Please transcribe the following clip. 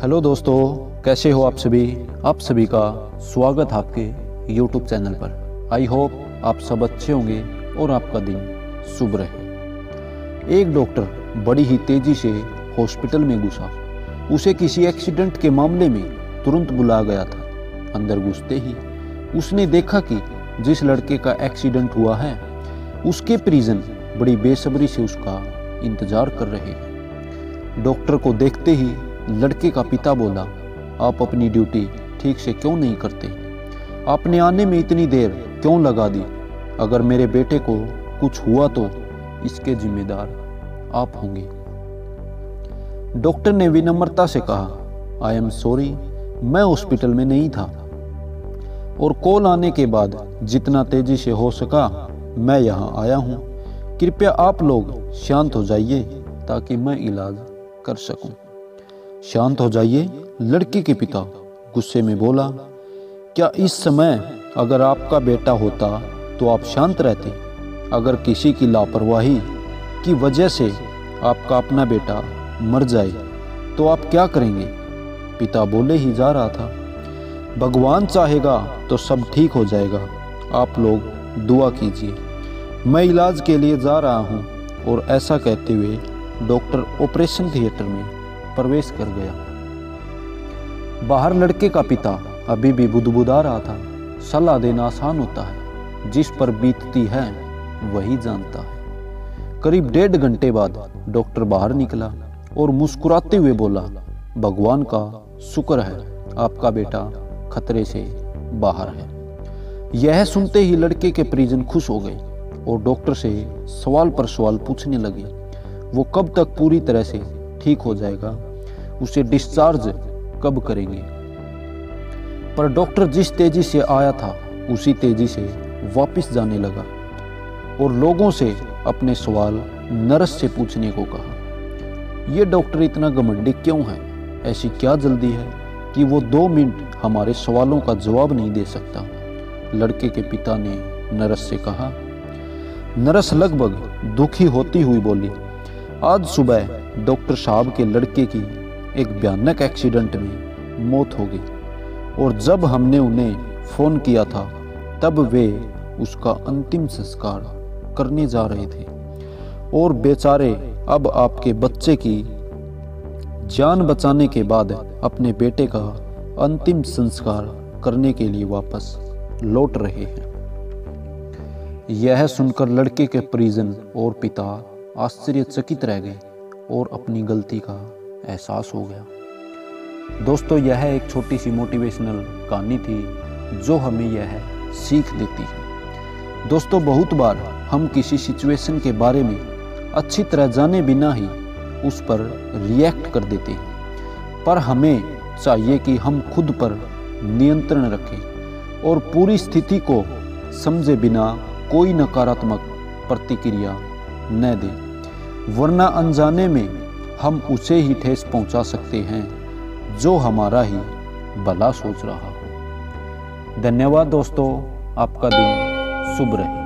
Hello दोस्तों, कैसे हो आप सभी का स्वागत है आपके YouTube चैनल पर। आई होप आप सब अच्छे होंगे और आपका दिन शुभ रहे। एक डॉक्टर बड़ी ही तेजी से हॉस्पिटल में घुसा। उसे किसी एक्सीडेंट के मामले में तुरंत बुलाया गया था। अंदर घुसते ही उसने देखा कि जिस लड़के का एक्सीडेंट हुआ है उसके परिजन बड़ी बेसब्री से उसका इंतजार कर रहे हैं। डॉक्टर को देखते ही लड़के का पिता बोला, आप अपनी ड्यूटी ठीक से क्यों नहीं करते? आपने आने में इतनी देर क्यों लगा दी? अगर मेरे बेटे को कुछ हुआ तो इसके जिम्मेदार आप होंगे। डॉक्टर ने विनम्रता से कहा, आई एम सॉरी, मैं हॉस्पिटल में नहीं था और कॉल आने के बाद जितना तेजी से हो सका मैं यहाँ आया हूँ। कृपया आप लोग शांत हो जाइए ताकि मैं इलाज कर सकूं। शांत हो जाइए, लड़के के पिता गुस्से में बोला, क्या इस समय अगर आपका बेटा होता तो आप शांत रहते? अगर किसी की लापरवाही की वजह से आपका अपना बेटा मर जाए तो आप क्या करेंगे? पिता बोले ही जा रहा था, भगवान चाहेगा तो सब ठीक हो जाएगा, आप लोग दुआ कीजिए, मैं इलाज के लिए जा रहा हूँ। और ऐसा कहते हुए डॉक्टर ऑपरेशन थिएटर में प्रवेश कर गया। बाहर लड़के का पिता अभी भी बुदबुदा रहा था। सलाह देना आसान होता है, जिस पर बीतती है वही जानता है। करीब 1.5 घंटे बाद डॉक्टर बाहर निकला और मुस्कुराते हुए बोला, भगवान का शुक्र है आपका बेटा खतरे से बाहर है। यह सुनते ही लड़के के परिजन खुश हो गए और डॉक्टर से सवाल पर सवाल पूछने लगे। वो कब तक पूरी तरह से ठीक हो जाएगा, उसे डिस्चार्ज कब करेंगे? पर डॉक्टर जिस तेजी से आया था उसी तेजी से वापस जाने लगा और लोगों से अपने सवाल नर्स से पूछने को कहा। ये डॉक्टर इतना घमंडी क्यों है? ऐसी क्या जल्दी है कि वो 2 मिनट हमारे सवालों का जवाब नहीं दे सकता? लड़के के पिता ने नर्स से कहा। नर्स लगभग दुखी होती हुई बोली, आज सुबह डॉक्टर साहब के लड़के की एक भयानक एक्सीडेंट में मौत हो गई और जब हमने उन्हें फ़ोन किया था तब वे उसका अंतिम संस्कार करने जा रहे थे और बेचारे अब आपके बच्चे की जान बचाने के बाद अपने बेटे का अंतिम संस्कार करने के लिए वापस लौट रहे हैं। यह सुनकर लड़के के परिजन और पिता आश्चर्यचकित रह गए और अपनी गलती का एहसास हो गया। दोस्तों, यह एक छोटी सी मोटिवेशनल कहानी थी जो हमें यह सीख देती है। दोस्तों, बहुत बार हम किसी सिचुएशन के बारे में अच्छी तरह जाने बिना ही उस पर रिएक्ट कर देते हैं, पर हमें चाहिए कि हम खुद पर नियंत्रण रखें और पूरी स्थिति को समझे बिना कोई नकारात्मक प्रतिक्रिया न दें, वरना अनजाने में हम उसे ही ठेस पहुंचा सकते हैं जो हमारा ही भला सोच रहा हो। धन्यवाद दोस्तों, आपका दिन शुभ रहे।